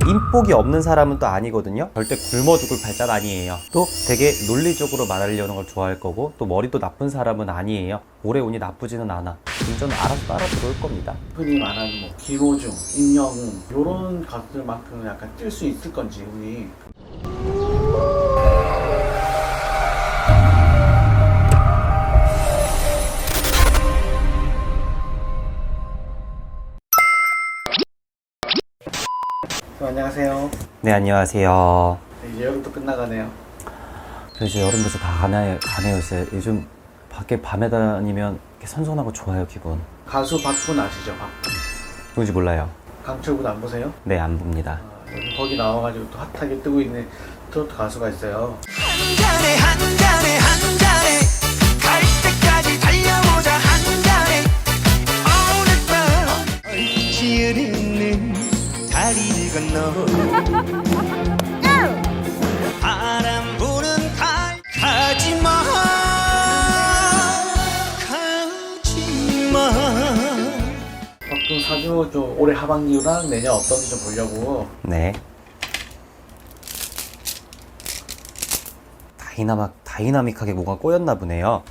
인복이 없는 사람은 또 아니거든요. 절대 굶어 죽을 발자는 아니에요. 또 되게 논리적으로 말하려는 걸 좋아할 거고, 또 머리도 나쁜 사람은 아니에요. 올해 운이 나쁘지는 않아. 운전은 알아서 따라 들어올 겁니다. 흔히 말하는 뭐 김호중, 임영웅 이런 가수들만큼은 약간 뛸 수 있을 건지 운이. 안녕하세요. 네, 안녕하세요. 네, 이제 여름도 끝나가네요. 이제 여름부터 다 가네요. 이제 요즘 밖에 밤에 다니면 이렇게 선선하고 좋아요, 기분. 가수 박군 아시죠? 박군. 누군지 몰라요. 강철군 안 보세요? 네, 안 봅니다. 요즘 거기 나와가지고 또 핫하게 뜨고 있는 트로트 가수가 있어요. 한 잔에 한 잔에 한 잔에 갈 때까지 달려보자 한 잔에 오늘 밤 얼지 흐르는 다리를 건너 바람 부는 달 가지마 가지마 박군 사주 좀 올해 하반기랑 내년 어떤지 좀 보려고. 네. 다이나믹하게 뭐가 꼬였나 보네요.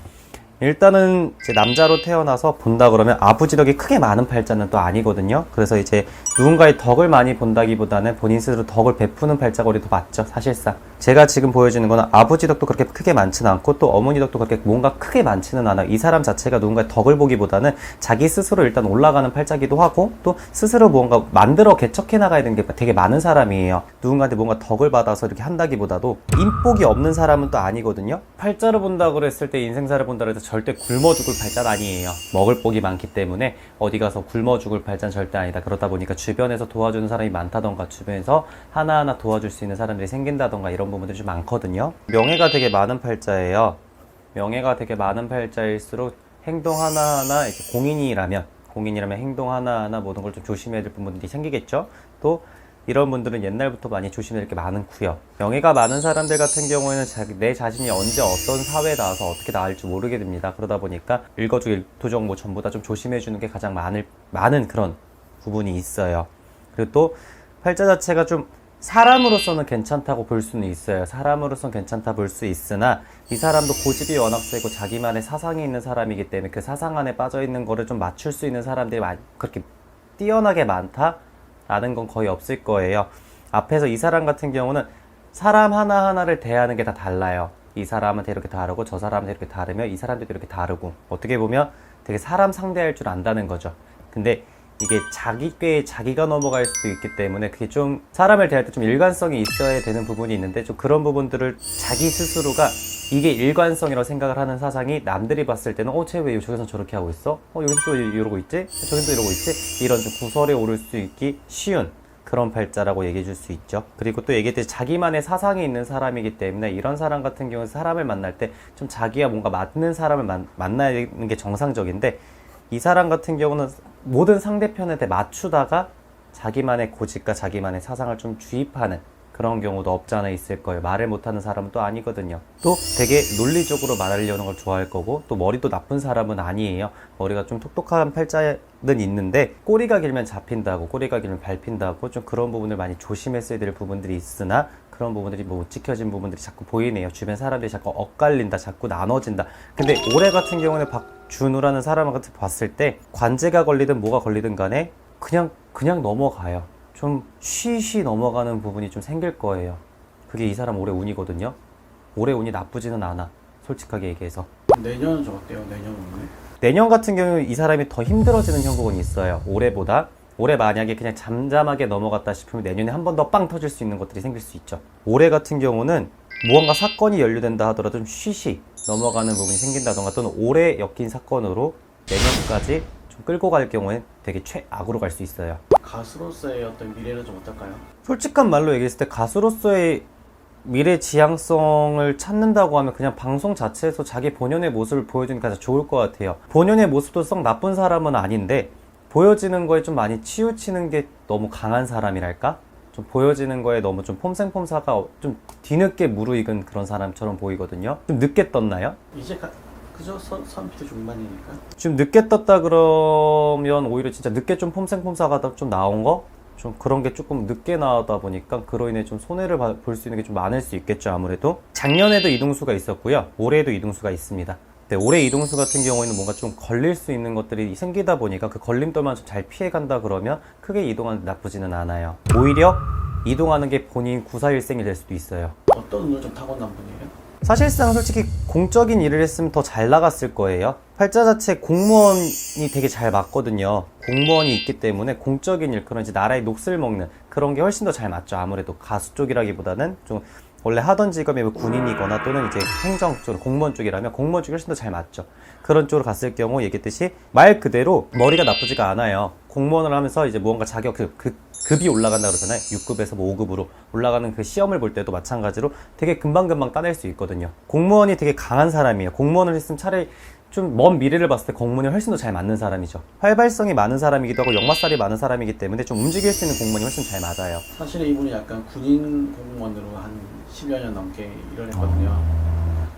일단은 이제 남자로 태어나서 본다 그러면 아부지덕이 크게 많은 팔자는 또 아니거든요. 그래서 이제 누군가의 덕을 많이 본다기보다는 본인 스스로 덕을 베푸는 팔자거리 더 맞죠, 사실상. 제가 지금 보여주는 거는 아부지덕도 그렇게 크게 많지는 않고 또 어머니덕도 그렇게 뭔가 크게 많지는 않아. 이 사람 자체가 누군가의 덕을 보기보다는 자기 스스로 일단 올라가는 팔자기도 하고 또 스스로 뭔가 만들어 개척해 나가야 되는 게 되게 많은 사람이에요. 누군가한테 뭔가 덕을 받아서 이렇게 한다기보다도 인복이 없는 사람은 또 아니거든요. 팔자를 본다고 그랬을 때, 인생사를 본다고 해서 절대 굶어 죽을 팔자는 아니에요. 먹을 복이 많기 때문에 어디 가서 굶어 죽을 팔자는 절대 아니다. 그러다 보니까 주변에서 도와주는 사람이 많다던가 주변에서 하나하나 도와줄 수 있는 사람들이 생긴다던가 이런 부분들이 좀 많거든요. 명예가 되게 많은 팔자예요. 명예가 되게 많은 팔자일수록 행동 하나하나 이렇게 공인이라면 행동 하나하나 모든 걸 좀 조심해야 될 부분들이 생기겠죠. 또 이런 분들은 옛날부터 많이 조심해야 될 게 많고요. 명예가 많은 사람들 같은 경우에는 내 자신이 언제 어떤 사회에 나와서 어떻게 나올지 모르게 됩니다. 그러다 보니까 일거주 일투족 뭐 전부 다 좀 조심해 주는 게 가장 많은 그런 부분이 있어요. 그리고 또 팔자 자체가 좀 사람으로서는 괜찮다고 볼 수는 있어요. 사람으로서는 괜찮다 볼 수 있으나 이 사람도 고집이 워낙 세고 자기만의 사상이 있는 사람이기 때문에 그 사상 안에 빠져 있는 거를 좀 맞출 수 있는 사람들이 그렇게 뛰어나게 많다? 라는 건 거의 없을 거예요. 앞에서 이 사람 같은 경우는 사람 하나하나를 대하는 게 다 달라요. 이 사람한테 이렇게 다르고 저 사람한테 이렇게 다르며 이 사람들도 이렇게 다르고, 어떻게 보면 되게 사람 상대할 줄 안다는 거죠. 근데 이게 자기 꾀에 자기가 넘어갈 수도 있기 때문에 그게 좀 사람을 대할 때 좀 일관성이 있어야 되는 부분이 있는데, 좀 그런 부분들을 자기 스스로가 이게 일관성이라고 생각을 하는 사상이 남들이 봤을 때는 쟤 왜 저기서 저렇게 하고 있어? 여기서 또 이러고 있지? 저기서 또 이러고 있지? 이런 좀 구설에 오를 수 있기 쉬운 그런 팔자라고 얘기해 줄 수 있죠. 그리고 또 얘기했듯이 자기만의 사상이 있는 사람이기 때문에 이런 사람 같은 경우는 사람을 만날 때 좀 자기와 뭔가 맞는 사람을 만나는 게 정상적인데, 이 사람 같은 경우는 모든 상대편한테 맞추다가 자기만의 고집과 자기만의 사상을 좀 주입하는 그런 경우도 없지 않아 있을 거예요. 말을 못하는 사람은 또 아니거든요. 또 되게 논리적으로 말하려는 걸 좋아할 거고, 또 머리도 나쁜 사람은 아니에요. 머리가 좀 똑똑한 팔자는 있는데 꼬리가 길면 잡힌다고, 꼬리가 길면 밟힌다고 좀 그런 부분을 많이 조심했어야 될 부분들이 있으나 그런 부분들이 못 지켜진 부분들이 자꾸 보이네요. 주변 사람들이 자꾸 엇갈린다, 자꾸 나눠진다. 근데 올해 같은 경우는 박준우라는 사람을 봤을 때 관제가 걸리든 뭐가 걸리든 간에 그냥 넘어가요. 좀 쉬쉬 넘어가는 부분이 좀 생길 거예요. 그게 이 사람 올해 운이거든요. 올해 운이 나쁘지는 않아, 솔직하게 얘기해서. 내년은 좀 어때요? 내년 운은? 내년 같은 경우 이 사람이 더 힘들어지는 형국은 있어요. 올해보다. 올해 만약에 그냥 잠잠하게 넘어갔다 싶으면 내년에 한 번 더 빵 터질 수 있는 것들이 생길 수 있죠. 올해 같은 경우는 무언가 사건이 연루된다 하더라도 좀 쉬쉬 넘어가는 부분이 생긴다던가, 또는 올해 엮인 사건으로 내년까지 좀 끌고 갈 경우엔 되게 최악으로 갈 수 있어요. 가수로서의 어떤 미래는 좀 어떨까요? 솔직한 말로 얘기했을 때 가수로서의 미래 지향성을 찾는다고 하면 그냥 방송 자체에서 자기 본연의 모습을 보여주는 게 가장 좋을 것 같아요. 본연의 모습도 썩 나쁜 사람은 아닌데 보여지는 거에 좀 많이 치우치는 게 너무 강한 사람이랄까? 좀 보여지는 거에 너무 좀 폼생폼사가 좀 뒤늦게 무르익은 그런 사람처럼 보이거든요. 좀 늦게 떴나요? 이제 그죠? 30대 중반이니까. 좀 늦게 떴다 그러면 오히려 진짜 늦게 좀 폼생폼사가 좀 나온 거? 좀 그런 게 조금 늦게 나오다 보니까 그로 인해 좀 손해를 볼 수 있는 게 좀 많을 수 있겠죠. 아무래도 작년에도 이동수가 있었고요, 올해도 이동수가 있습니다. 근데 올해 이동수 같은 경우에는 뭔가 좀 걸릴 수 있는 것들이 생기다 보니까 그 걸림돌만 좀 잘 피해간다 그러면 크게 이동하는 나쁘지는 않아요. 오히려 이동하는 게 본인 구사일생이 될 수도 있어요. 어떤 운을 좀 타고난 분이에요? 사실상 솔직히 공적인 일을 했으면 더 잘 나갔을 거예요. 팔자 자체 공무원이 되게 잘 맞거든요. 공무원이 있기 때문에 공적인 일, 그런 이제 나라의 몫을 먹는 그런 게 훨씬 더 잘 맞죠. 아무래도 가수 쪽이라기보다는 좀 원래 하던 직업이 뭐 군인이거나 또는 이제 행정 쪽, 공무원 쪽이라면 공무원 쪽이 훨씬 더 잘 맞죠. 그런 쪽으로 갔을 경우 얘기했듯이 말 그대로 머리가 나쁘지가 않아요. 공무원을 하면서 이제 무언가 자격, 급이 올라간다 그러잖아요. 6급에서 뭐 5급으로 올라가는 그 시험을 볼 때도 마찬가지로 되게 금방금방 따낼 수 있거든요. 공무원이 되게 강한 사람이에요. 공무원을 했으면 차라리 좀 먼 미래를 봤을 때 공무원이 훨씬 더 잘 맞는 사람이죠. 활발성이 많은 사람이기도 하고 역마살이 많은 사람이기 때문에 좀 움직일 수 있는 공무원이 훨씬 잘 맞아요. 사실 이분이 약간 군인 공무원으로 한 10여 년 넘게 일을 했거든요.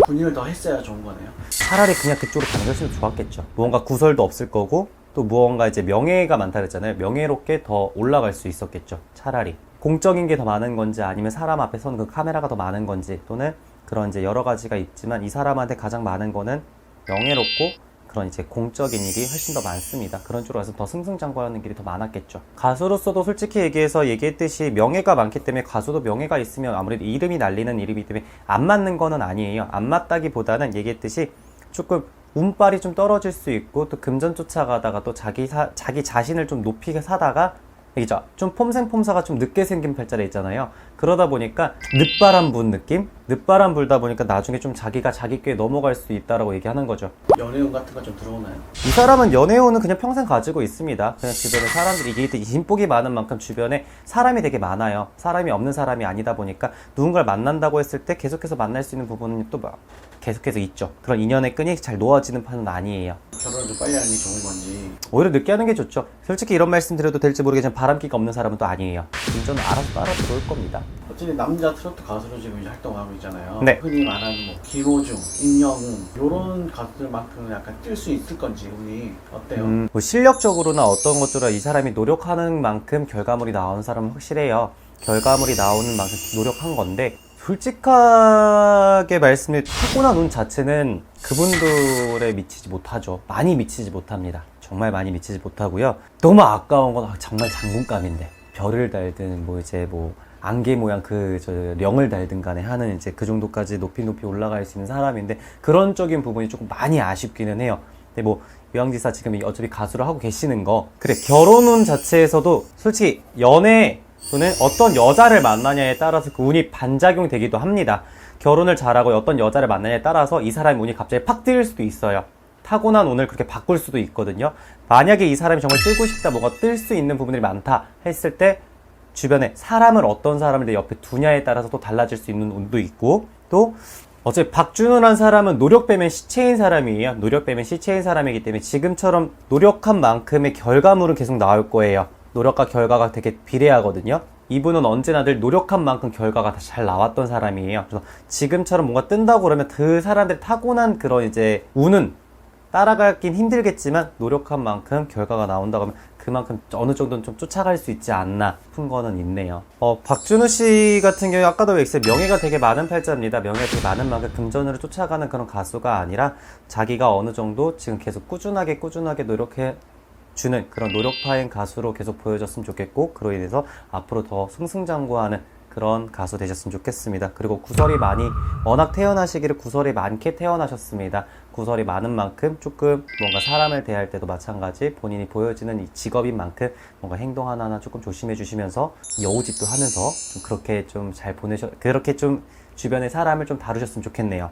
군인을 더 했어야 좋은 거네요. 차라리 그냥 그쪽으로 가는 게 훨씬 더 좋았겠죠. 무언가 구설도 없을 거고 또 무언가 이제 명예가 많다 그랬잖아요. 명예롭게 더 올라갈 수 있었겠죠. 차라리 공적인 게 더 많은 건지 아니면 사람 앞에 서는 그 카메라가 더 많은 건지 또는 그런 이제 여러 가지가 있지만 이 사람한테 가장 많은 거는 명예롭고 그런 이제 공적인 일이 훨씬 더 많습니다. 그런 쪽으로 가서 더 승승장구하는 길이 더 많았겠죠. 가수로서도 솔직히 얘기해서 얘기했듯이 명예가 많기 때문에 가수도 명예가 있으면 아무래도 이름이 날리는 이름이기 때문에 안 맞는 거는 아니에요. 안 맞다기보다는 얘기했듯이 조금 운빨이 좀 떨어질 수 있고 또 금전 쫓아가다가 또 자기 자신을 좀 높이 사다가 얘기죠. 좀 폼생폼사가 좀 늦게 생긴 팔자리 있잖아요. 그러다 보니까 늦바람 분 느낌? 늦바람 불다 보니까 나중에 좀 자기가 자기 꾀에 넘어갈 수 있다라고 얘기하는 거죠. 연애운 같은 거 좀 들어오나요? 이 사람은 연애운은 그냥 평생 가지고 있습니다. 그냥 주변에 사람들이 이게 되게 인복이 많은 만큼 주변에 사람이 되게 많아요. 사람이 없는 사람이 아니다 보니까 누군가를 만난다고 했을 때 계속해서 만날 수 있는 부분은 또 계속해서 있죠. 그런 인연의 끈이 잘 놓아지는 판은 아니에요. 결혼을 좀 빨리 하는 게 좋은 건지. 오히려 늦게 하는 게 좋죠. 솔직히 이런 말씀 드려도 될지 모르겠지만 바람기가 없는 사람은 또 아니에요. 운전은 알아서 따라 들어올 겁니다. 어쨌든 남자 트로트 가수로 지금 이제 활동하고 있잖아요. 네. 흔히 말하는 뭐 김호중, 임영웅 이런 가수들만큼은 약간 뛸 수 있을 건지 운이 어때요? 뭐 실력적으로나 어떤 것들은 이 사람이 노력하는 만큼 결과물이 나오는 사람은 확실해요. 결과물이 나오는 만큼 노력한 건데 솔직하게 말씀드리면 타고난 운 자체는 그분들에 미치지 못하죠. 많이 미치지 못합니다. 정말 많이 미치지 못하고요. 너무 아까운 건 정말 장군감인데 별을 달든 뭐 이제 뭐 안개 모양 령을 달든 간에 하는 이제 그 정도까지 높이 올라갈 수 있는 사람인데 그런 쪽인 부분이 조금 많이 아쉽기는 해요. 근데 뭐 유황지사 지금 어차피 가수를 하고 계시는 거 그래 결혼운 자체에서도 솔직히 연애 또는 어떤 여자를 만나냐에 따라서 그 운이 반작용이 되기도 합니다. 결혼을 잘하고 어떤 여자를 만나냐에 따라서 이 사람의 운이 갑자기 팍 뜰 수도 있어요. 타고난 운을 그렇게 바꿀 수도 있거든요. 만약에 이 사람이 정말 뜨고 싶다, 뭔가 뜰 수 있는 부분들이 많다 했을 때 주변에 사람을 어떤 사람을 내 옆에 두냐에 따라서 또 달라질 수 있는 운도 있고 또 어차피 박준호란 사람은 노력 빼면 시체인 사람이에요. 노력 빼면 시체인 사람이기 때문에 지금처럼 노력한 만큼의 결과물은 계속 나올 거예요. 노력과 결과가 되게 비례하거든요. 이분은 언제나 늘 노력한 만큼 결과가 다 잘 나왔던 사람이에요. 그래서 지금처럼 뭔가 뜬다고 그러면 그 사람들이 타고난 그런 이제 운은 따라가긴 힘들겠지만 노력한 만큼 결과가 나온다고 하면 그만큼 어느 정도는 좀 쫓아갈 수 있지 않나 싶은 거는 있네요. 박준호 씨 같은 경우에 아까도 얘기했어요. 명예가 되게 많은 팔자입니다. 명예가 되게 많은 만큼 금전으로 쫓아가는 그런 가수가 아니라 자기가 어느 정도 지금 계속 꾸준하게 노력해 주는 그런 노력파인 가수로 계속 보여줬으면 좋겠고 그로 인해서 앞으로 더 승승장구하는 그런 가수 되셨으면 좋겠습니다. 그리고 구설이 워낙 태어나시기를 구설이 많게 태어나셨습니다. 구설이 많은 만큼 조금 뭔가 사람을 대할 때도 마찬가지 본인이 보여지는 이 직업인 만큼 뭔가 행동 하나하나 조금 조심해 주시면서 여우짓도 하면서 좀 그렇게 좀 잘 그렇게 좀 주변의 사람을 좀 다루셨으면 좋겠네요.